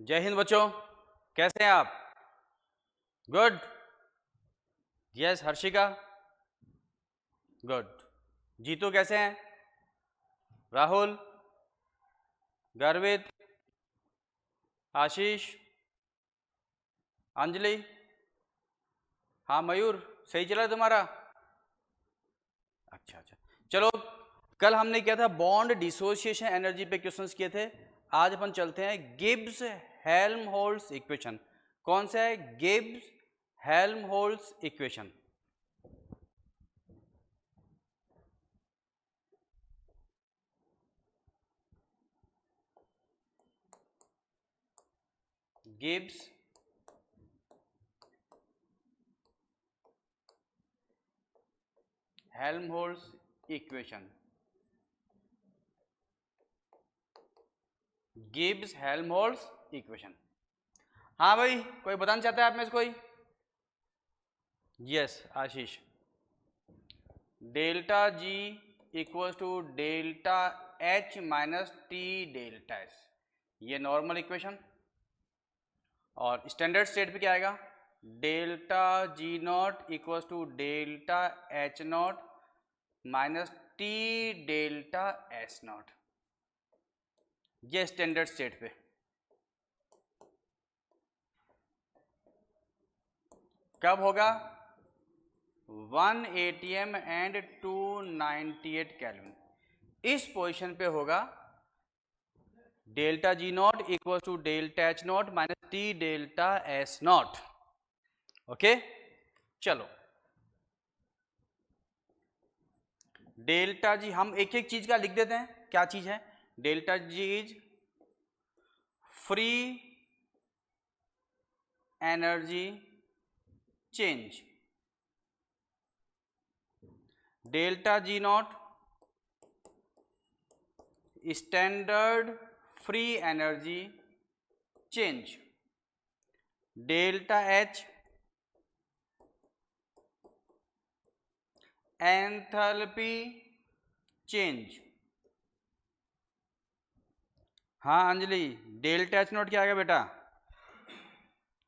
जय हिंद बच्चों, कैसे हैं आप? Good. Yes Harshika, good. Jeetu कैसे हैं? राहुल, गर्वित, आशीष, अंजलि, हाँ मयूर, सही चला तुम्हारा? अच्छा अच्छा, चलो। कल हमने किया था बॉन्ड डिसोसिएशन एनर्जी पे क्वेश्चंस किए थे। आज अपन चलते हैं गिब्स हेल्महोल्ट्ज इक्वेशन। कौन सा है? Gibbs Helmholtz equation. Gibbs Helmholtz equation. Gibbs Helmholtz equation. हाँ भाई, कोई बताना चाहता है आप में से कोई? Yes Ashish. Delta G equal to delta H minus T delta S, ये नॉर्मल इक्वेशन। और स्टैंडर्ड स्टेट पे क्या आएगा? Delta G naught equal to delta H naught minus T delta S naught, ये स्टैंडर्ड स्टेट पे। कब होगा? 1 atm एंड 298 केल्विन, इस पोजीशन पे होगा। Delta G naught equal to delta H naught minus T delta S naught. Okay, चलो। Delta जी हम एक एक चीज का लिख देते हैं। क्या चीज है? Delta G is free energy change. Delta G not standard free energy change. Delta H enthalpy change. हाँ अंजलि, डेल्टा एच नॉट क्या आएगा बेटा?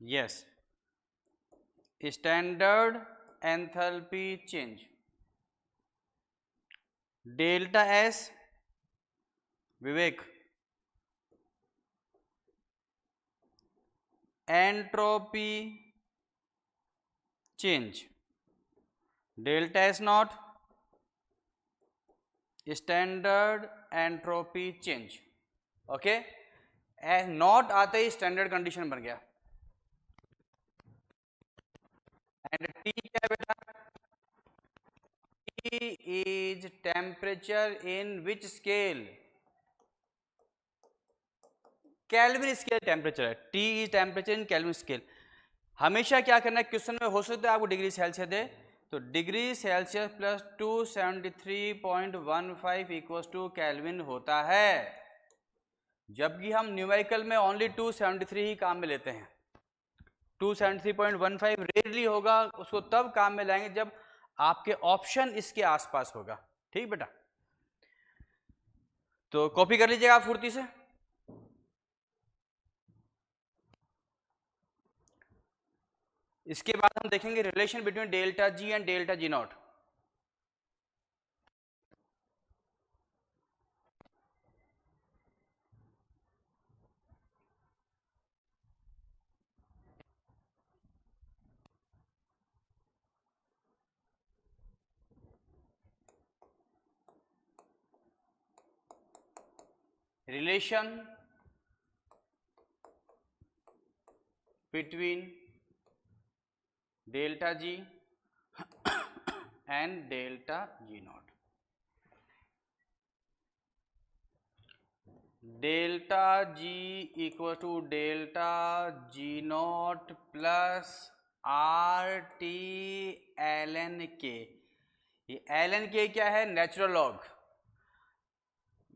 Yes, standard enthalpy change. Delta S Vivek entropy change. Delta S not standard entropy change. Okay, not आते ही standard condition बन गया। And T क्या है बेटा? T is temperature in which scale? Kelvin scale temperature है। T is temperature in Kelvin scale. हमेशा क्या करना है, क्वेश्चन में हो सकता है आपको डिग्री सेल्सियस दे, तो degree Celsius plus 273.15 equals to kelvin होता है। जबकि हम न्यूमेरिकल में ओनली 273 ही काम में लेते हैं। 273.15 रेयरली होगा, उसको तब काम में लाएंगे जब आपके ऑप्शन इसके आसपास होगा। ठीक बेटा, तो कॉपी कर लीजिएगा आप फुर्ती से। इसके बाद हम देखेंगे relation between delta G and delta G naught. Relation between delta G and delta G naught. Delta G equal to delta G naught plus R T L N K. ये एल एन के क्या है? Natural log.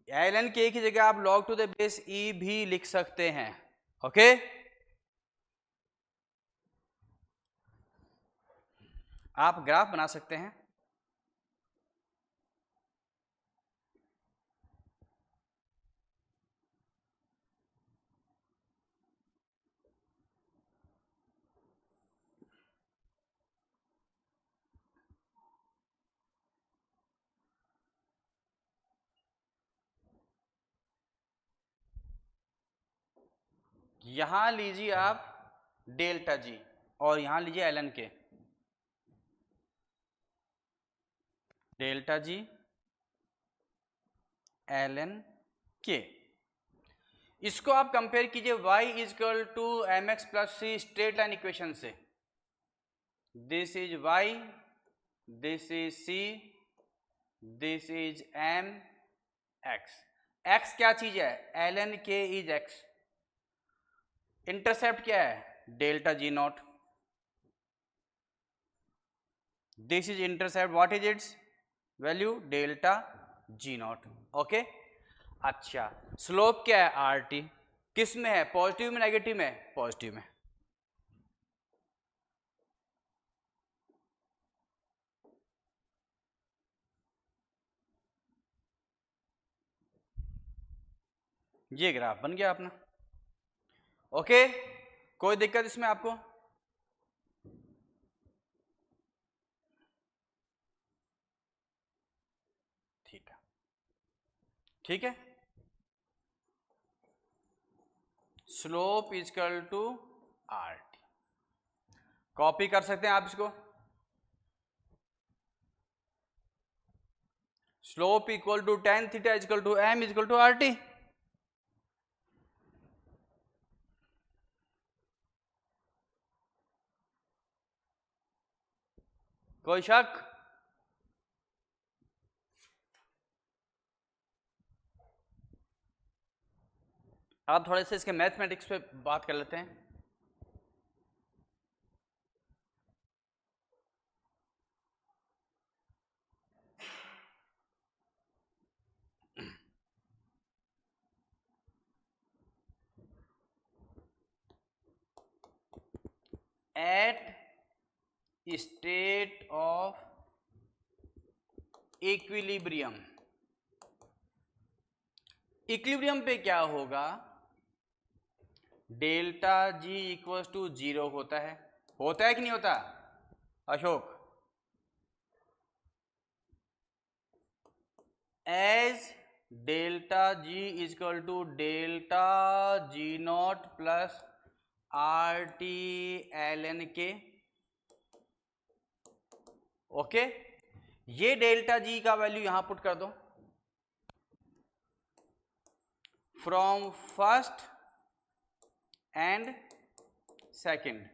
L N के की जगह आप log to the base ई भी लिख सकते हैं। ओके, आप ग्राफ बना सकते हैं। यहां लीजिए आप डेल्टा जी और यहां लीजिए एल के, डेल्टा जी एल के। इसको आप कंपेयर कीजिए y equal to M X plus C straight line equation से। This is y, this is c, this is m x। x क्या चीज है? ln k is x। Intercept क्या है? Delta G naught. This is intercept, what is its value? Delta G naught. Okay. अच्छा, slope क्या है? R T. किस में है? पॉजिटिव में नेगेटिव में? पॉजिटिव में। ये ग्राफ बन गया अपना। ओके, कोई दिक्कत इसमें आपको? ठीक है, ठीक है। Slope is equal to R T, copy कर सकते हैं आप इसको। Slope equal to tan theta is equal to m is equal to R T. कोई शक? आप थोड़े से इसके मैथमेटिक्स पे बात कर लेते हैं। At state of equilibrium, equilibrium पे क्या होगा? डेल्टा जी इक्वल टू 0 होता है। होता है कि नहीं होता Ashok? As delta G is equal to delta G naught plus R T L N K. Okay, ये डेल्टा जी का वैल्यू यहां पुट कर दो। From first and second,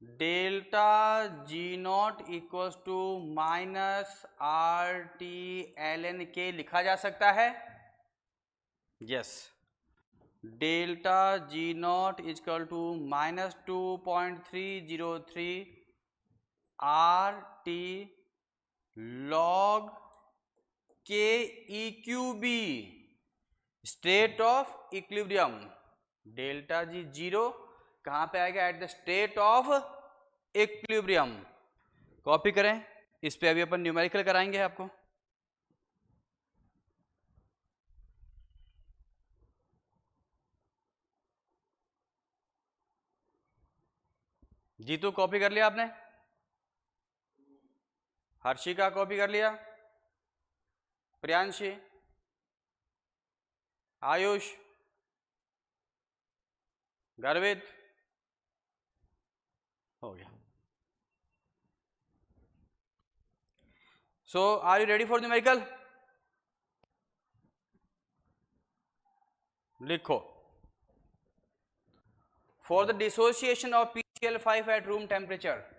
delta G naught equal to minus R T L N K लिखा जा सकता है। Yes, delta G naught is equal to -2.303 R T log K E Q B, state of equilibrium. Delta G 0 कहां पे आएगा? At the state of equilibrium. Copy करें, इस पे अभी अपन न्यूमेरिकल कराएंगे आपको। जीतू कॉपी कर लिया आपने? हर्षिका कॉपी कर लिया? प्रियांशी, आयुष, गर्वित? हो गया। So are you ready for numerical? लिखो, for the dissociation of PCl5 at room temperature,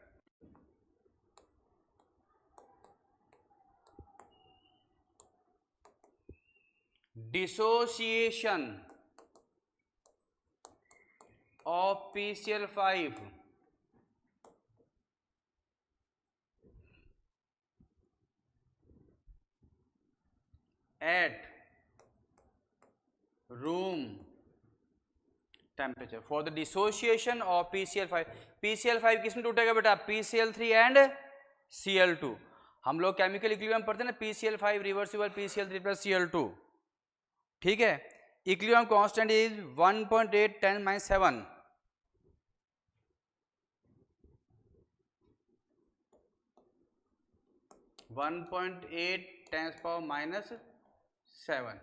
dissociation of PCl5 at room temperature, for the dissociation of PCl5, PCl5 किसमें टूटेगा बेटा? PCl3 and Cl2। हम लोग केमिकल इक्विलिब्रियम पढ़ते हैं ना, PCl5 reversible PCl3 plus Cl2। ठीक है, equilibrium constant is 1.8 10 - 7। (1.8 10 - 7)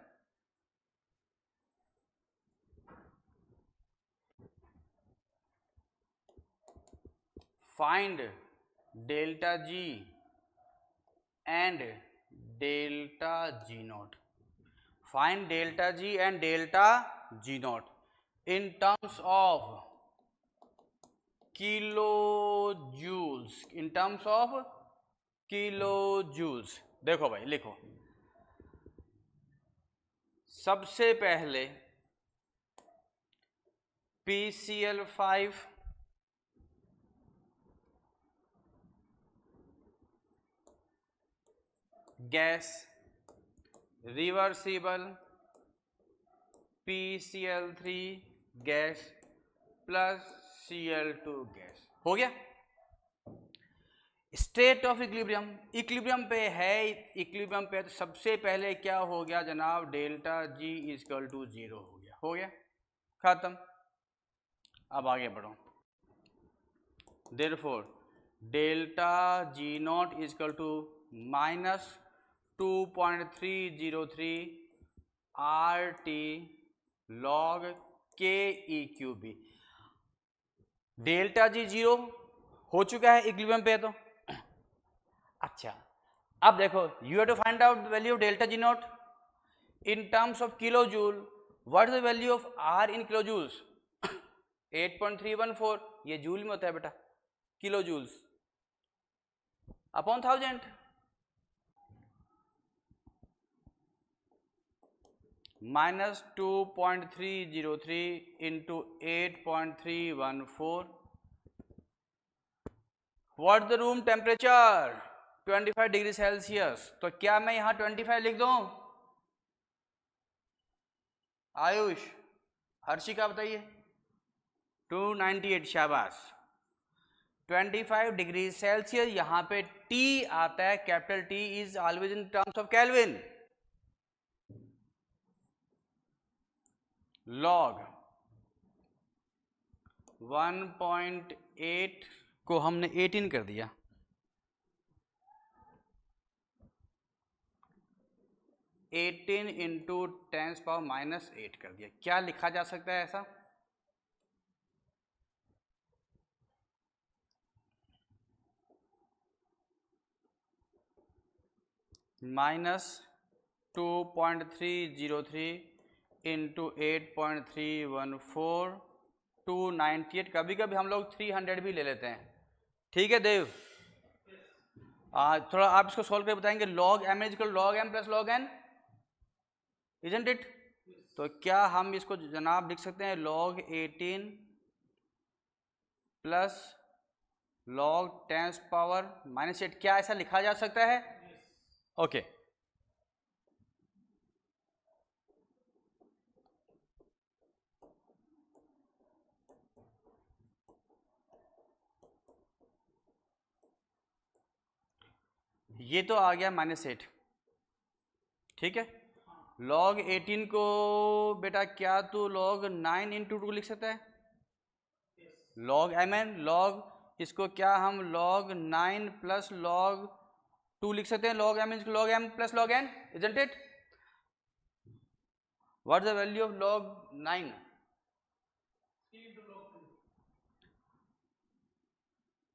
find delta G and delta G not, find delta G and delta G not in terms of kilojoules, in terms of kilojoules। देखो भाई लिखो, सबसे पहले PCl5 gas, reversible PCl3 gas plus Cl2 gas, हो गया। State of equilibrium, equilibrium पे है, equilibrium पे तो सबसे पहले क्या हो गया जनाब, डेल्टा जी इक्वल टू 0 हो गया, खत्म। अब आगे बढ़ो, therefore delta G naught equal to minus 2.303 RT log KEQB। Delta G 0 हो चुका है इक्विलिब्रियम पे तो। अच्छा, अब देखो, you have to find out value of delta G naught in terms of kilo joule. What is the value of R in kilo joules? 8.314, ये joule में होता है बेटा, kilo joules upon 1000। Minus 2.303 into 8.314। What the room temperature? 25 degree Celsius. तो क्या मैं यहां 25 लिख दूं? आयुष, हर्षिका बताइए। 298, शाबाश। 25 डिग्री सेल्सियस, यहां पे T आता है, capital T is always in terms of kelvin. Log 1.8 को हमने 18 कर दिया, इंटू 10⁻⁻8 कर दिया। क्या लिखा जा सकता है ऐसा? Minus 2.303 into 8.314 298। कभी कभी हम लोग 300 भी ले लेते हैं, ठीक है देव? थोड़ा आप इसको सॉल्व करके बताएंगे। Log M is equal log M plus log N, isn't it? तो क्या हम इसको जनाब लिख सकते हैं लॉग 18 प्लस लॉग 10⁻⁻8? क्या ऐसा लिखा जा सकता है? ओके ये तो आ गया -8, ठीक है। log 18 को बेटा क्या तू log 9 इंटू 2 लिख सकता है? log mn, log इसको क्या हम log 9 प्लस log 2 लिख सकते हैं? log m log m plus log n, isn't it? what is the value of log 9?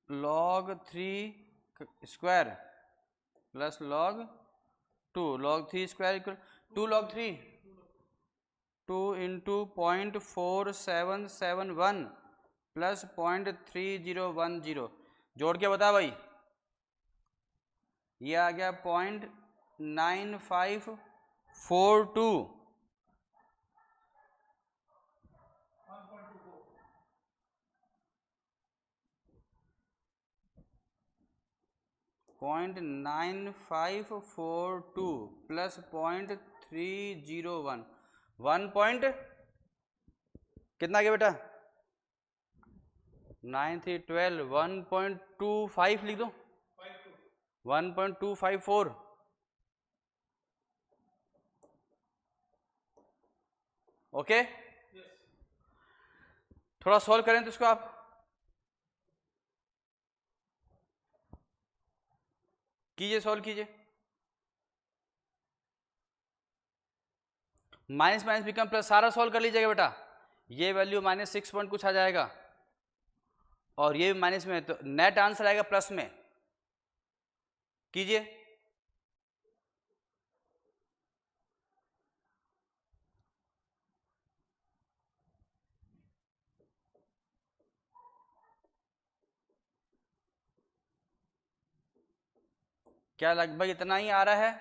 log 3 square plus log 2, log 3 square equal 2 log 3, 2 into 0.4771 plus 0.3010। जोड़ के बता भाई, ये आ गया 0.9542। 0.9542 प्लस 0.301, 1 पॉइंट कितना गया बेटा? 9312, 1.25 लिख दो, 1.254। ओके, थोड़ा सॉल्व करें तो इसको आप कीजिए, सॉल्व कीजिए। माइनस माइनस बिकम प्लस, सारा सॉल्व कर लीजिएगा बेटा। ये वैल्यू -6 पॉइंट कुछ आ जाएगा और ये माइनस में है, तो नेट आंसर आएगा प्लस में। कीजिए। क्या लगभग इतना ही आ रहा है?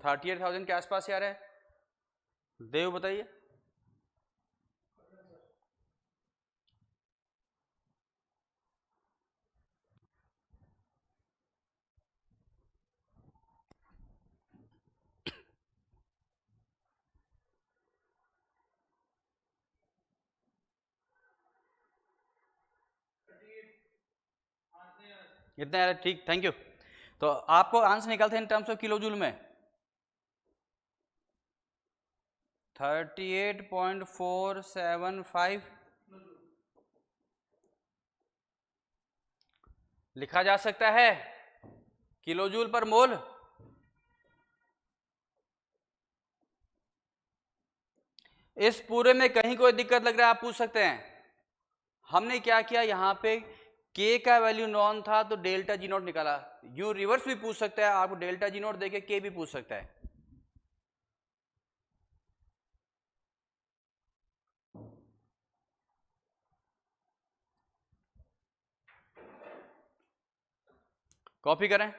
38,000 के आसपास ही आ रहा है। देव बताइए। इतना है, ठीक, थैंक यू। तो आपको आंसर निकलते हैं इन टर्म्स ऑफ किलो जूल में 38.475 लिखा जा सकता है किलो जूल पर मोल। इस पूरे में कहीं कोई दिक्कत लग रहा है आप पूछ सकते हैं। हमने क्या किया, यहाँ पे के का वैल्यू नॉन था तो डेल्टा जी नॉट निकाला। यू रिवर्स भी पूछ सकता है, आपको डेल्टा जी नॉट देके के भी पूछ सकता है। कॉपी करें।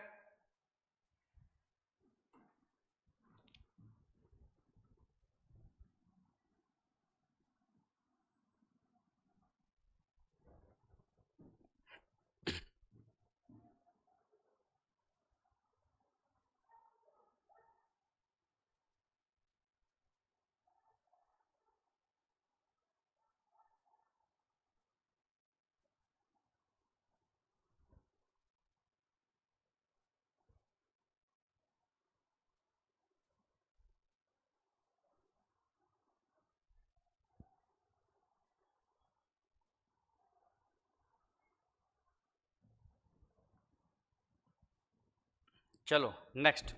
चलो next.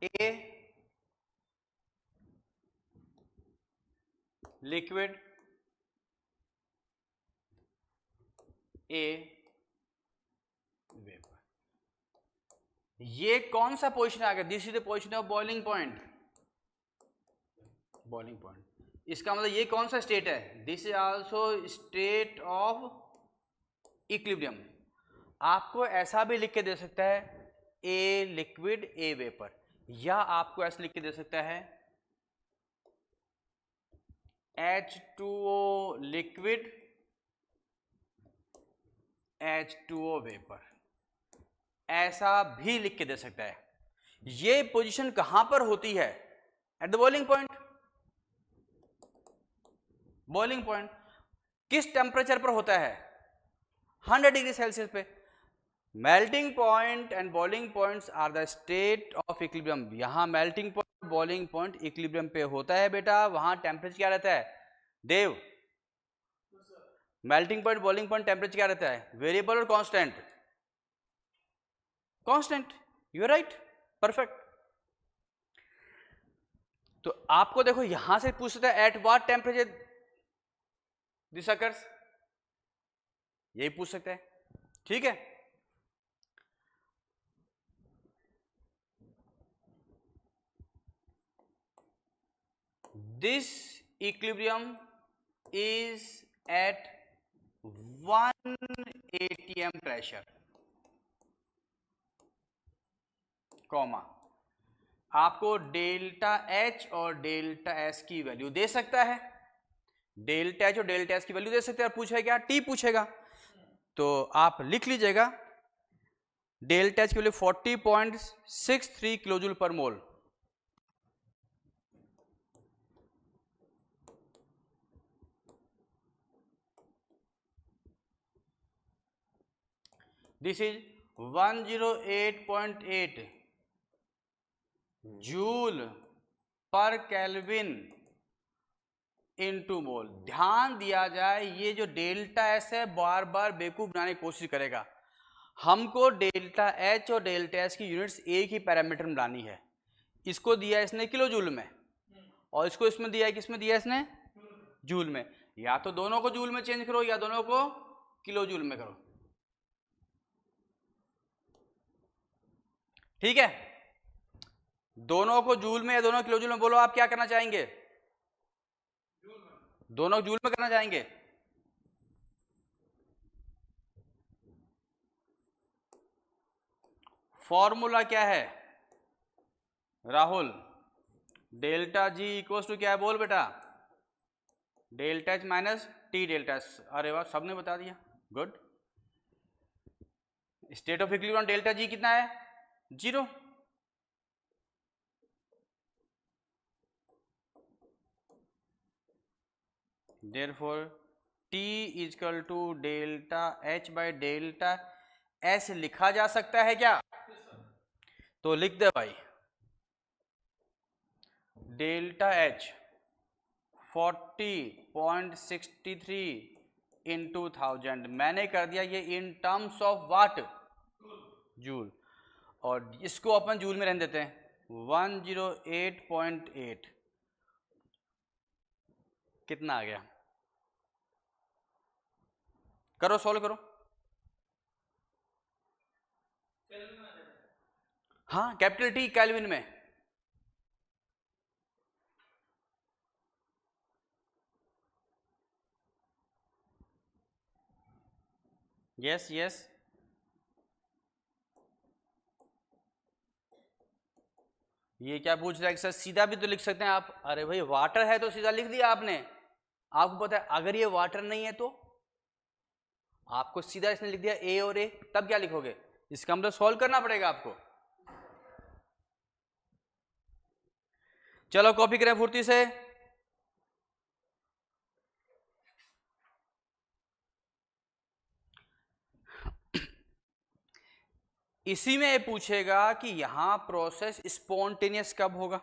A liquid, A vapour. ये कौन सा पोजीशन आ गया? This is the position of boiling point. Boiling point, इसका मतलब ये कौन सा स्टेट है? This is also state of equilibrium. आपको ऐसा भी लिख के दे सकता है ए लिक्विड ए वेपर, या आपको ऐसा लिख के दे सकता है H2O लिक्विड H2O वेपर, ऐसा भी लिख के दे सकता है। ये पोजीशन कहां पर होती है? At the boiling point. Boiling point किस टेम्परेचर पर होता है? 100 डिग्री सेल्सियस पे। Melting point and boiling points are the state of equilibrium. यहां melting point boiling point equilibrium पे होता है बेटा। वहां टेम्परेचर क्या रहता है Dev? Melting point boiling point temperature क्या रहता है? वेरिएबल और constant? Constant. You are right, perfect. तो आपको देखो यहां से पूछ सकता है at what temperature this occurs, यही पूछ सकते हैं, ठीक है। This equilibrium is at 1 atm pressure, comma आपको डेल्टा एच और डेल्टा एस की वैल्यू दे सकता है। डेल्टा एच और डेल्टा एस की वैल्यू दे सकते हैं। पूछेगा क्या? टी पूछेगा। तो आप लिख लीजिएगा डेल्टा एच की value 40.63 kilojoule per mole. This is 108.8 joule per kelvin into mole. ध्यान दिया जाए ये जो डेल्टा एस है बार बार बेवकूफ बनाने की कोशिश करेगा। हमको डेल्टा एच और डेल्टा एस की यूनिट्स एक ही पैरामीटर में लानी है। इसको दिया इसने किलो जूल में और इसको इसमें दिया है, किसमें दिया इसने? जूल में। या तो दोनों को जूल में चेंज करो या दोनों को किलो जूल में करो। ठीक है, दोनों को जूल में या दोनों किलो जूल में, बोलो आप क्या करना चाहेंगे? दोनों जूल में करना चाहेंगे। फॉर्मूला क्या है Rahul? Delta G equal to क्या है बोल बेटा? Delta H minus T delta S. अरे वाह, सबने बता दिया, good. State of equilibrium delta G कितना है? 0। Therefore T is equal to delta H by delta S लिखा जा सकता है क्या? तो लिख दे भाई, डेल्टा एच 40.63 इंटू 1000, मैंने कर दिया ये इन टर्म्स ऑफ वाट? जूल। और इसको अपन जूल में रहने देते हैं, 108.8 कितना आ गया? करो, सॉल्व करो। हाँ, कैपिटल टी केल्विन में। यस यस, ये क्या पूछ रहा है सर? सीधा भी तो लिख सकते हैं आप। अरे भाई वाटर है तो सीधा लिख दिया आपने। आपको पता है अगर ये वाटर नहीं है तो आपको सीधा इसने लिख दिया ए और ए, तब क्या लिखोगे? इसका मतलब सॉल्व करना पड़ेगा आपको। चलो कॉपी करें फुर्ती से। इसी में ये पूछेगा कि यहां प्रोसेस स्पॉन्टेनियस कब होगा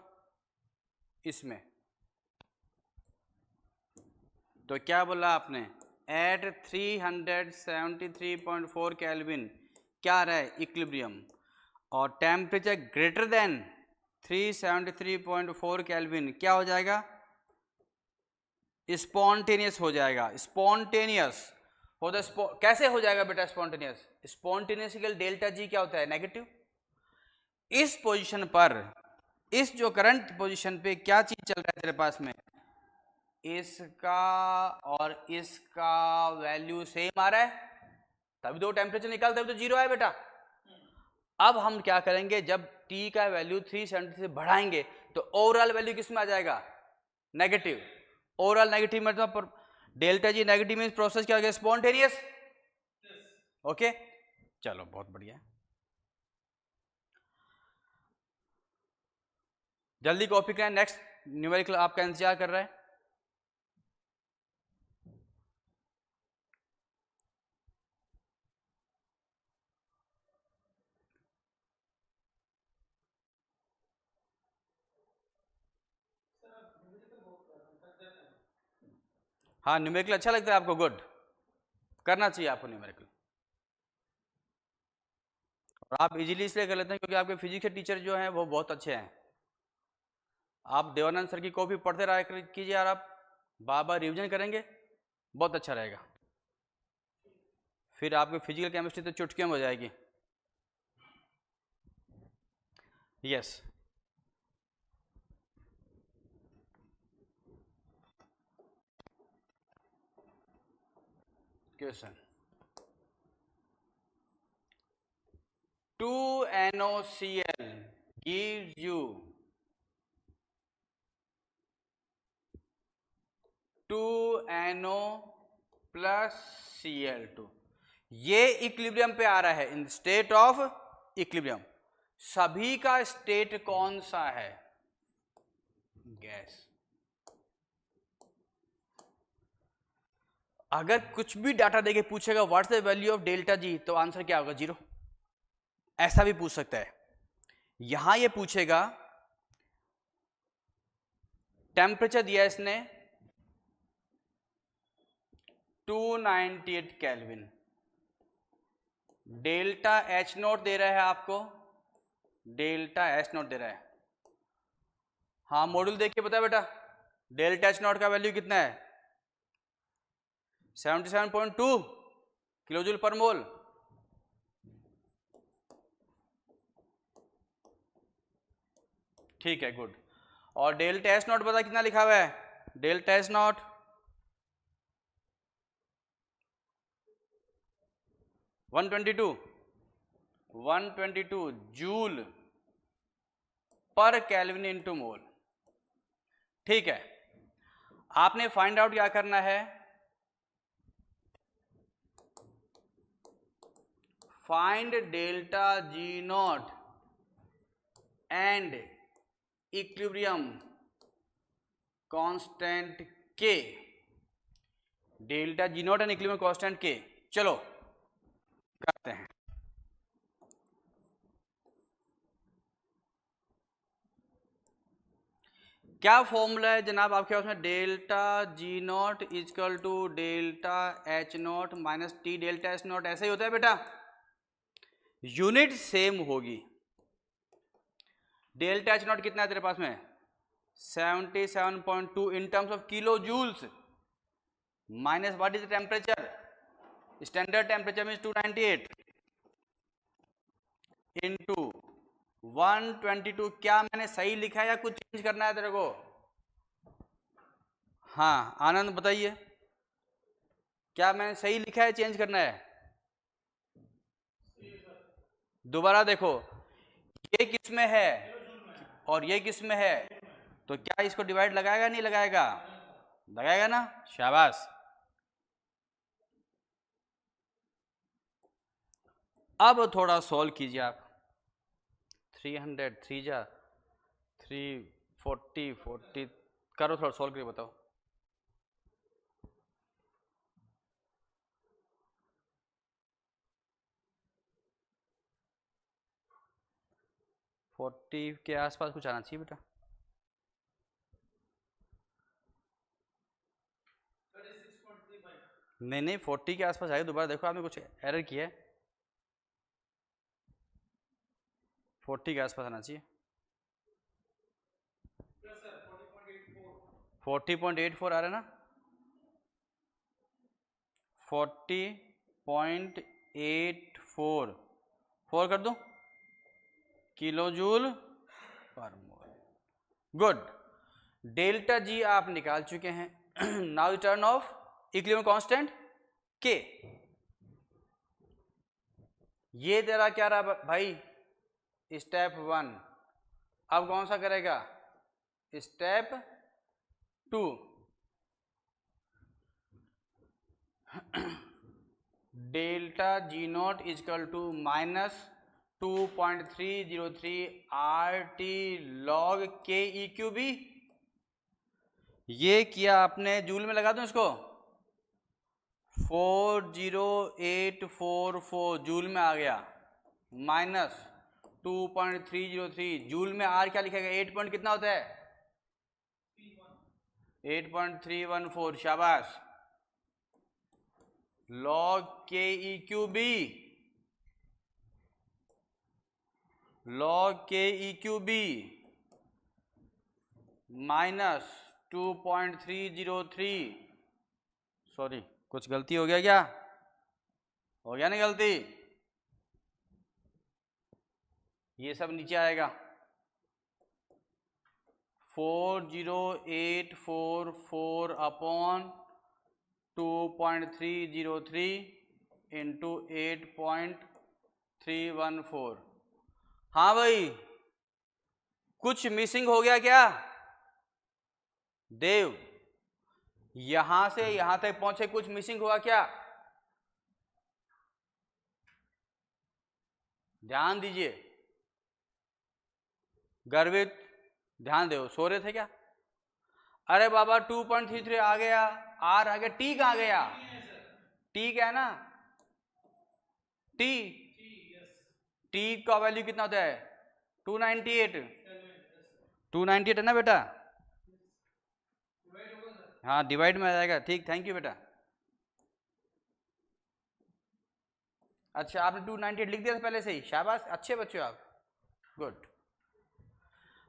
इसमें। तो क्या बोला आपने? एट 373.4 केल्विन क्या रहा है? इक्विलिब्रियम। और टेम्परेचर ग्रेटर देन 373.4 केल्विन क्या हो जाएगा? स्पॉन्टेनियस हो जाएगा। स्पॉन्टेनियस हो द कैसे हो जाएगा बेटा स्पॉन्टेनियस? स्पॉन्टेनियस डेल्टा जी क्या होता है? नेगेटिव। इस पोजीशन पर, इस जो करंट पोजीशन पे क्या चीज चल रहा है तेरे पास में? इसका और इसका वैल्यू सेम आ रहा है, तभी तो टेम्परेचर निकालता है, तो 0 है बेटा। अब हम क्या करेंगे, जब T का वैल्यू 370 से बढ़ाएंगे तो ओवरऑल वैल्यू किस में आ जाएगा? नेगेटिव। ओवरऑल नेगेटिव मतलब delta G negative means process क्या हो गया? स्पॉन्टेनियस। ओके, चलो बहुत बढ़िया। जल्दी कॉपी करें, नेक्स्ट न्यूमेरिकल आपका इंतजार कर रहा है। हाँ, न्यूमेरिकल अच्छा लगता है आपको? गुड, करना चाहिए आपको न्यूमेरिकल। और आप इजीली इसलिए कर लेते हैं क्योंकि आपके फिजिक्स के टीचर जो हैं वो बहुत अच्छे हैं। आप देवानंद सर की कॉपी पढ़ते रहा कीजिए यार, आप बार बार रिविजन करेंगे, बहुत अच्छा रहेगा। फिर आपकी फिजिकल केमिस्ट्री तो चुटकियों में हो जाएगी। Yes, question 2NOCl gives you 2NO plus Cl2। ये इक्विलिब्रियम पे आ रहा है, इन स्टेट ऑफ इक्विलिब्रियम। सभी का स्टेट कौन सा है? गैस। अगर कुछ भी डाटा देके पूछेगा what's the value of delta जी, तो आंसर क्या होगा? 0। ऐसा भी पूछ सकता है। यहां ये पूछेगा टेम्परेचर दिया इसने 298 kelvin, delta H not they रहा है आपको, डेल्टा एच नॉट दे रहा है। हाँ मॉड्यूल देख के बता बेटा, डेल्टा एच नॉट का वैल्यू कितना है? 77.2 किलोजूल पर मोल। ठीक है, गुड। और डेल्टा एच नॉट बता कितना लिखा हुआ है? Delta H naught 122 joule per kelvin into mole. ठीक है, आपने फाइंड आउट क्या करना है? Find delta G naught and equilibrium constant K. Delta G naught and equilibrium constant K. चलो करते हैं। क्या फॉर्मूला है जनाब आपके पास में? Delta G naught is equal to delta H naught minus T delta H naught, ऐसा ही होता है बेटा। यूनिट सेम होगी। डेल्टा एच नॉट कितना है तेरे पास में? 77.2 in terms of kilo joules minus what is the temperature? Standard temperature means 298 into 122। क्या मैंने सही लिखा है या कुछ चेंज करना है तेरे को? हाँ आनंद बताइए, क्या मैंने सही लिखा है, चेंज करना है? दोबारा देखो, ये किस में है और ये किस में है, तो क्या इसको डिवाइड लगाएगा नहीं लगाएगा? लगाएगा ना, शाबाश। अब थोड़ा सॉल्व कीजिए आप। 300 3 जा 340 40 करो, थोड़ा सॉल्व करके बताओ। 40 के आसपास कुछ आना चाहिए बेटा। नहीं नहीं 40 के आसपास आएगा। दोबारा देखो आपने कुछ एरर किया है। 40 के आसपास आना चाहिए। 40.84 आ रहा है ना? 40.84 4 कर दूं किलो जूल पर मोल। गुड। डेल्टा जी आप निकाल चुके हैं। Now return of equilibrium constant के। ये तेरा क्या रहा भाई? स्टेप 1। अब कौन सा करेगा? Step 2। Delta G naught is equal to minus 2.303 R T log K E Q B. ये किया आपने, जूल में लगा दूं इसको? 40844 जूल में आ गया, माइनस 2.303 जूल में आर क्या लिखेगा? 8 पॉइंट कितना होता है? 8.314। शाबाश। Log K E Q B, log K E Q B minus 2.303। Sorry कुछ गलती हो गया क्या? हो गया ना गलती? ये सब नीचे आएगा। 40844 अपॉन 2.303 इंटू 8.314। हाँ भाई, कुछ मिसिंग हो गया क्या देव? यहां से यहां तक पहुंचे, कुछ मिसिंग हुआ क्या? ध्यान दीजिए। गर्वित ध्यान दो, सो रहे थे क्या? अरे बाबा 2.33 आ गया, आर आ गया, टी कहाँ गया? टी क्या है ना? टी टी का वैल्यू कितना होता है? 298। 298 है ना बेटा? हाँ डिवाइड में आ जाएगा। ठीक, थैंक यू बेटा। अच्छा, आपने 298 लिख दिया था पहले से ही, शाबाश, अच्छे बच्चे हो आप, गुड।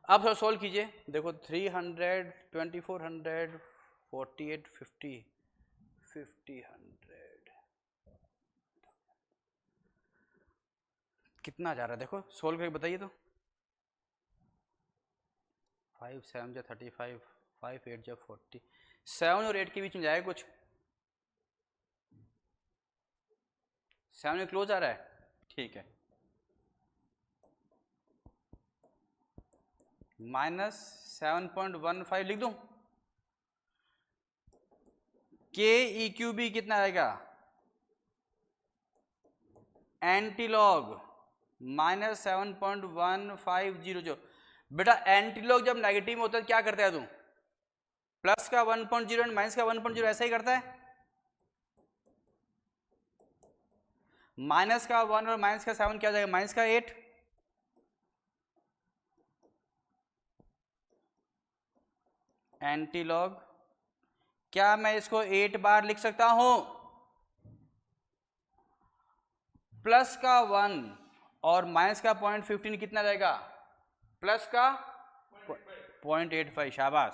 अब थोड़ा सोल्व कीजिए, देखो 300, 2400, 48, 50, 50, 100 कितना जा रहा है, देखो सोल्व करके बताइए तो। 5 7 जा 35, 5 8 जा 40, 7 और 8 के बीच में जाएगा कुछ, 7 में क्लोज आ रहा है, ठीक है। -7.15 लिख दूं, के ई क्यू बी कितना आएगा, एंटीलॉग -7.1500। बेटा एंटीलॉग जब नेगेटिव में होता है क्या करता है तू, प्लस का 1.0 एंड माइनस का 1.0 ऐसा ही करता है, माइनस का 1 और माइनस का 7 क्या जाएगा, माइनस का 8, एंटीलॉग, क्या मैं इसको 8 बार लिख सकता हूं, प्लस का 1 और माइनस का 0.15 कितना रहेगा, प्लस का 0.85, शाबाश।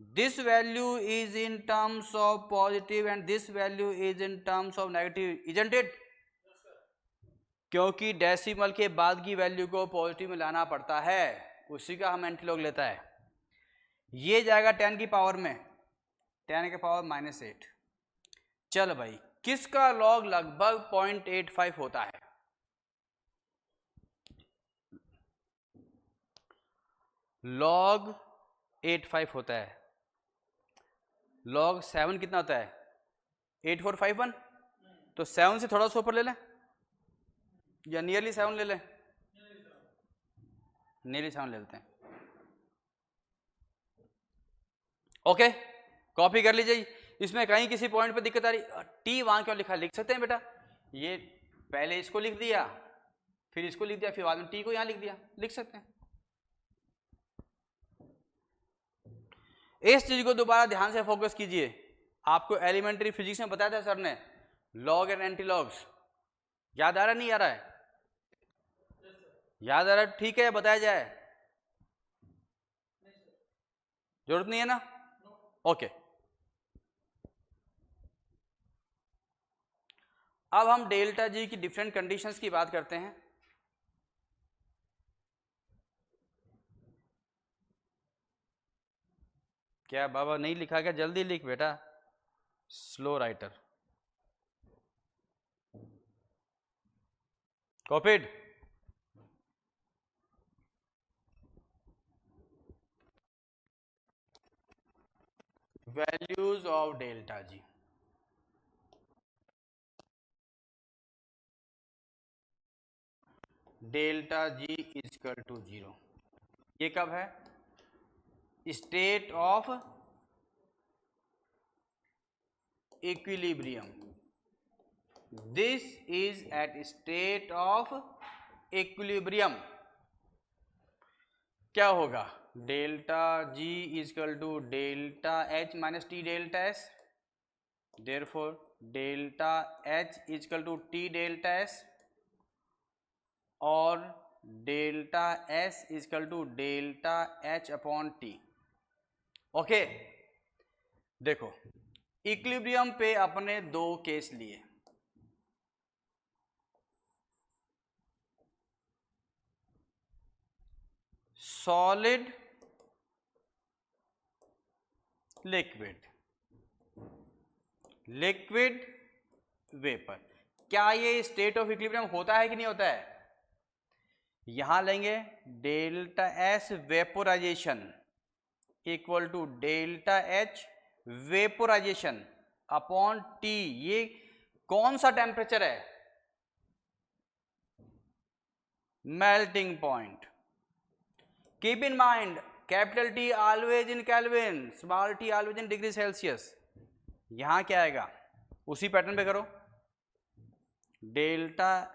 This value is in terms of positive and this value is in terms of negative, isn't it, क्योंकि डेसिमल के बाद की वैल्यू को पॉजिटिव में लाना पड़ता है, उसी का हम एंटीलॉग लेता है। ये जाएगा 10 की पावर में, 10 की पावर -8। चल भाई, किसका लॉग लगभग 0.85 होता है, लॉग 85 होता है, लॉग 7 कितना होता है, 8451, तो 7 से थोड़ा सा ऊपर ले लें या नियरली 7 ले लें, नियरली 7 ले लेते हैं, ओके। कॉपी कर लीजिए, इसमें कहीं किसी पॉइंट पे दिक्कत आ रही, टी वहां क्यों लिखा, लिख सकते हैं बेटा, ये पहले इसको लिख दिया, फिर इसको लिख दिया, फिर बाद में टी को यहां लिख दिया, लिख सकते हैं। इस चीज को दोबारा ध्यान से फोकस कीजिए, आपको एलिमेंट्री फिजिक्स में बताया था सर ने, लॉग एंड एंटीलॉग्स, याद आ रहा नहीं आ रहा है, याद आ रहा है, ठीक है, बताया जाए, जरूरत नहीं है ना, ओके। अब हम डेल्टा जी की डिफरेंट कंडीशंस की बात करते हैं। क्या बाबा नहीं लिखा, क्या जल्दी लिख बेटा, slow writer, copied, values of delta G, delta G is equal to 0, ये कब है, state of equilibrium, this is at state of equilibrium, क्या होगा, delta G is equal to delta H minus T delta S, therefore delta H equal to T delta S, और delta S equal to delta H upon T, okay. देखो equilibrium पे अपने दो case लिए, solid liquid, liquid vapour, क्या ये state of equilibrium होता है कि नहीं होता है, यहां लेंगे delta S vaporisation equal to delta H vaporisation upon T, ये कौन सा टेम्परेचर है, melting point, keep in mind capital T always in kelvin, small T always in degree Celsius, यहां क्या आएगा, उसी पैटर्न पे करो, डेल्टा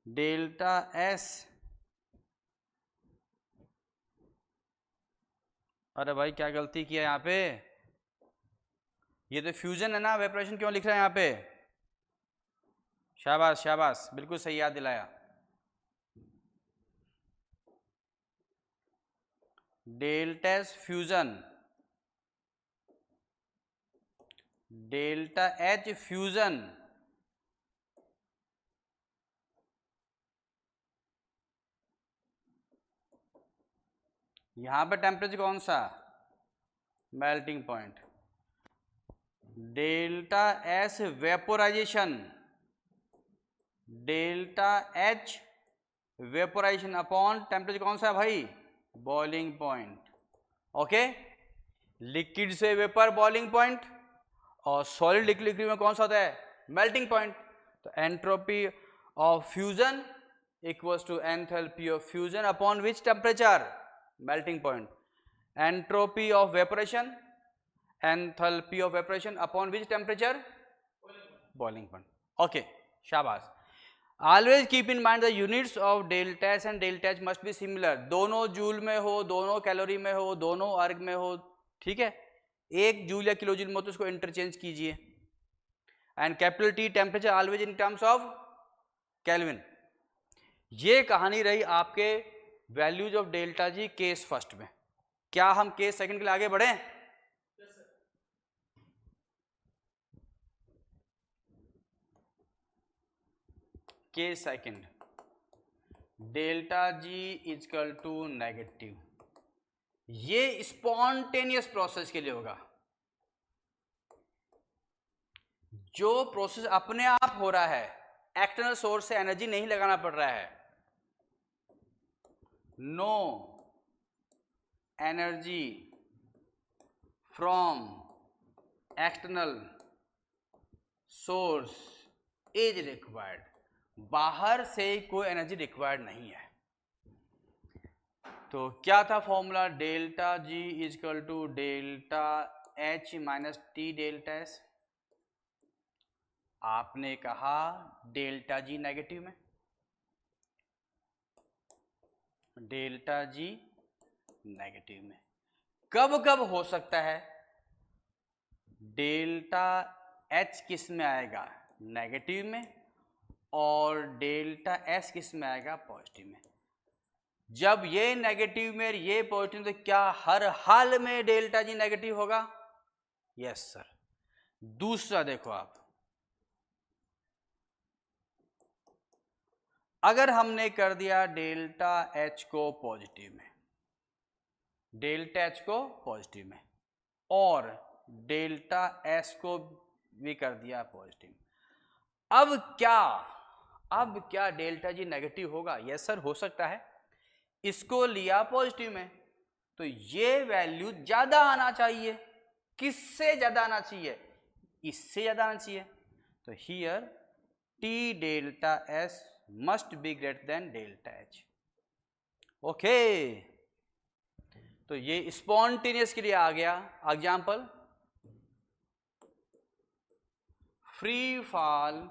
डेल्टा एस अरे भाई क्या गलती किया यहाँ पे, ये तो फ्यूजन है ना, वेपरेशन क्यों लिख रहे हैं यहाँ पे। शाबाश शाबाश, बिल्कुल सही याद दिलाया। Delta S fusion, delta H fusion, यहां पे टेम्परेचर कौन सा, melting point. Delta S vaporisation, delta H vaporisation upon temperature कौन सा है भाई, बॉइलिंग पॉइंट। ओके, लिक्विड से वेपर बॉइलिंग पॉइंट, और सॉलिड लिक्विड में कौन सा होता है, मेल्टिंग पॉइंट। तो entropy of fusion equals to enthalpy of fusion upon which temperature, melting point. Entropy of vaporation, enthalpy of vaporation upon which temperature, boiling point. Okay, शाबाश। Always keep in mind the units of delta S and delta H must be similar, दोनों joule में हो, दोनों calorie में हो, दोनों अर्ग में हो, ठीक है। एक जूल या किलो जूल में हो तो उसको इंटरचेंज कीजिए। And capital T temperature always in terms of kelvin. ये कहानी रही आपके values of delta G case first में। क्या हम केस सेकंड के लिए आगे बढ़े? Case second, delta G is equal to negative, ये स्पॉन्टेनियस प्रोसेस के लिए होगा। जो प्रोसेस अपने आप हो रहा है, एक्सटर्नल सोर्स से एनर्जी नहीं लगाना पड़ रहा है, no energy from external source is required, बाहर से कोई एनर्जी रिक्वायर्ड नहीं है। तो क्या था formula, delta G is equal to delta H minus T delta S. आपने कहा डेल्टा जी नेगेटिव में, डेल्टा जी नेगेटिव में कब कब हो सकता है, डेल्टा एच किस में आएगा, नेगेटिव में, और डेल्टा एस किस में आएगा, पॉजिटिव में। जब ये नेगेटिव में ये पॉजिटिव, तो क्या हर हाल में डेल्टा जी नेगेटिव होगा? Yes sir. दूसरा देखो आप, अगर हमने कर दिया डेल्टा एच को पॉजिटिव में, डेल्टा एच को पॉजिटिव में, और डेल्टा एस को भी कर दिया पॉजिटिव, अब क्या डेल्टा जी नेगेटिव होगा? यस सर, हो सकता है। इसको लिया पॉजिटिव में, तो ये वैल्यू ज्यादा आना चाहिए। किससे ज्यादा आना चाहिए? इससे ज्यादा आना चाहिए। तो here T delta S must be greater than delta H. Okay, तो ये स्पॉन्टेनियस के लिए आ गया। Example, free fall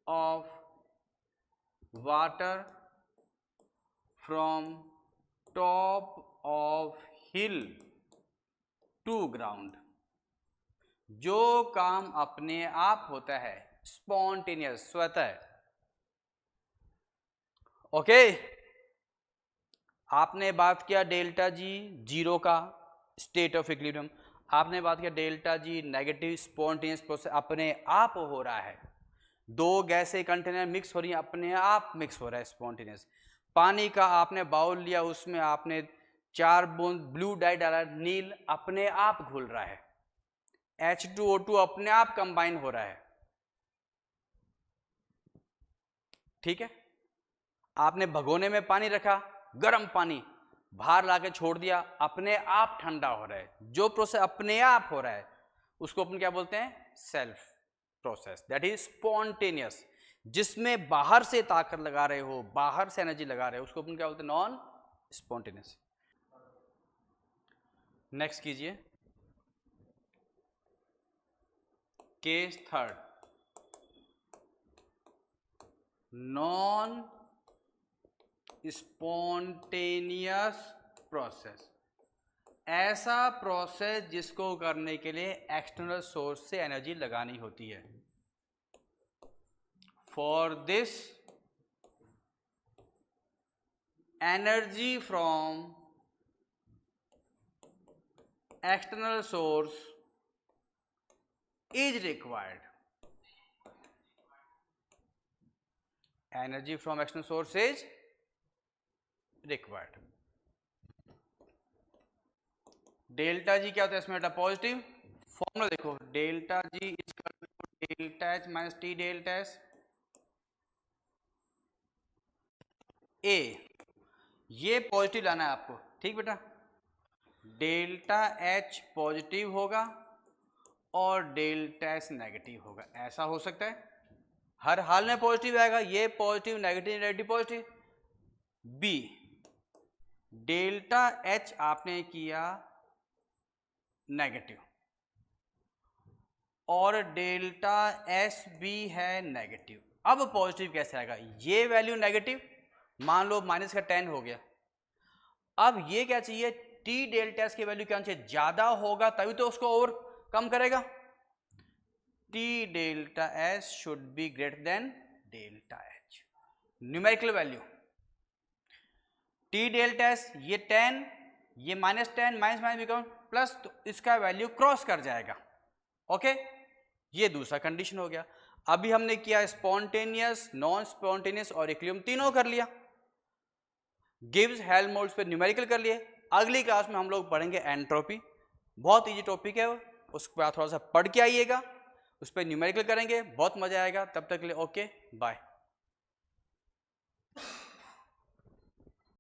of water from top of hill to ground, जो काम अपने आप होता है, स्पॉन्टेनियस, स्वतः। ओके, आपने बात किया डेल्टा जी जीरो का, स्टेट ऑफ इक्विलिब्रियम। आपने बात किया delta G negative, spontaneous process, अपने आप हो रहा है। दो गैसें कंटेनर मिक्स हो रही हैं, अपने आप मिक्स हो रहा है, स्पॉन्टेनियस। पानी का आपने बाउल लिया, उसमें आपने 4 बूंद ब्लू डाई डाला, नील, अपने आप घुल रहा है। H2O2 अपने आप कंबाइन हो रहा है, ठीक है। आपने भगोने में पानी रखा, गर्म पानी, बाहर लाके छोड़ दिया, अपने आप ठंडा हो रहा है। जो प्रोसेस अपने आप हो रहा है उसको अपन क्या बोलते हैं? Self process, that is spontaneous. जिसमें बाहर से ताकत लगा रहे हो, बाहर से एनर्जी लगा रहे हो, उसको अपन क्या बोलते हैं? Non spontaneous. नेक्स्ट कीजिए, case third, non spontaneous process. ऐसा प्रोसेस जिसको करने के लिए एक्सटर्नल सोर्स से एनर्जी लगानी होती है। For this energy from external source is required. Energy from external source is required. Delta G क्या होता है इसमें बेटा? पॉजिटिव। फॉर्मूला देखो, delta G is equal to delta H minus T delta S. ए ये पॉजिटिव लाना है आपको, ठीक बेटा? डेल्टा एच पॉजिटिव होगा और डेल्टा एस नेगेटिव होगा, ऐसा हो सकता है? हर हाल में पॉजिटिव आएगा, ये positive negative negative positive. B delta H आपने किया नेगेटिव और डेल्टा एस भी है नेगेटिव। अब पॉजिटिव कैसे आएगा? ये वैल्यू नेगेटिव, मान लो माइनस का 10 हो गया। अब ये क्या चाहिए? टी डेल्टा एस की वैल्यू क्या चाहिए? ज्यादा होगा तभी तो उसको ओवर कम करेगा। T delta S should be greater than delta H. Numerical value T delta S, ये 10, ये -10, माइनस माइनस बिकम प्लस, तो इसका वैल्यू क्रॉस कर जाएगा। ओके, ये दूसरा कंडीशन हो गया। अभी हमने किया स्पॉन्टेनियस, नॉन स्पॉन्टेनियस और इक्विलिब्रियम तीनों कर लिया। गिब्स हेल्महोल्ट्ज पे न्यूमेरिकल कर लिए। अगली क्लास में हम लोग पढ़ेंगे एंट्रोपी, बहुत इजी टॉपिक है, उस पर आप थोड़ा सा पढ़ के आइएगा, उस पर न्यूमेरिकल करेंगे, बहुत मजा आएगा। तब तक के लिए ओके बाय।